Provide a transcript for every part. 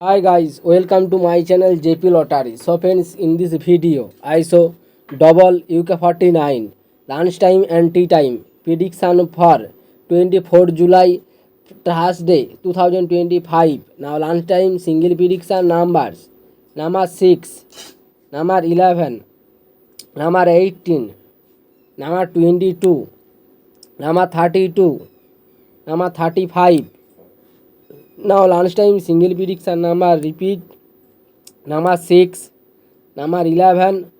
Hi guys, welcome to my channel JP Lottery. So friends, in this video I show double UK49 lunch time and tea time prediction for 24 July Thursday 2025. Now lunch time single prediction numbers number 6, number 11, number 18, number 22, number 32, number 35. Now lunch time single prediction number repeat number 6, number 11,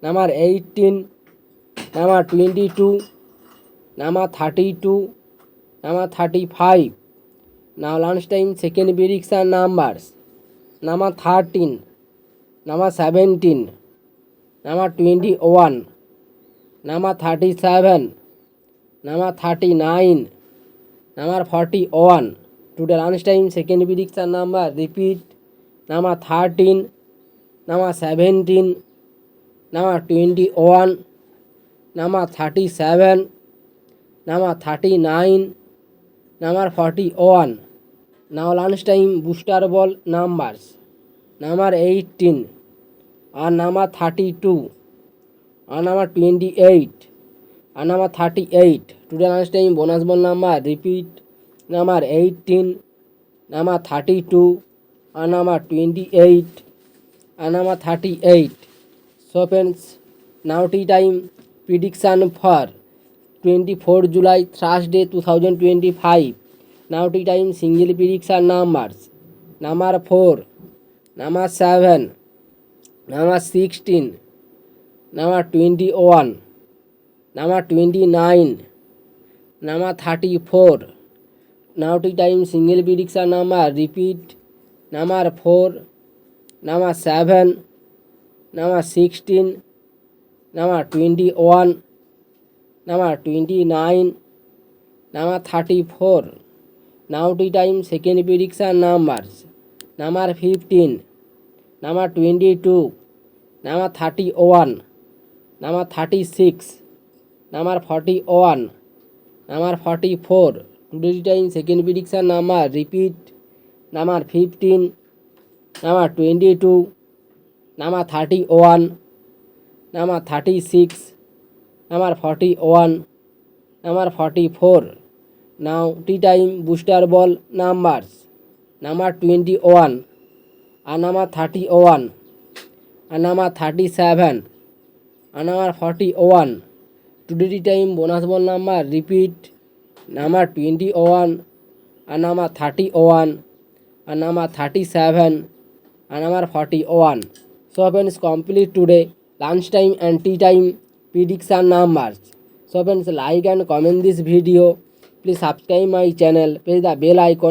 number 18, number 22, number 32, number 35. Now lunch time second prediction numbers number 13, number 17, number 21, number 37, number 39, number 41. Today lunch time second prediction number repeat number 13, number 17, number 21, number 37, number 39, number 41. Now lunch time booster ball numbers number 18 and number 32 and number 28 and number 38. Today lunch time bonus ball number repeat number 18, number 32 and number 28 and number 38. So friends, now tea time prediction for 24 July Thursday 2025. Now tea time single prediction numbers number 4, number 7, number 16, number 21, number 29, number 34. Now tea time single prediction number repeat number 4, number 7, number 16, number 21, number 29, number 34. Now tea time second prediction numbers number 15, number 22, number 31, number 36, number 41, number 44. Today time second prediction number repeat number 15, number 22, number 31, number 36, number 41, number 44. Now tea time booster ball numbers number 21 and number 31 and number 37 and number 41. Today tea time bonus ball number repeat number 21 and number 31 and number 37 and number 41. So friends, complete today lunch time and tea time prediction numbers. So friends, like and comment this video. Please subscribe my channel, press the bell icon.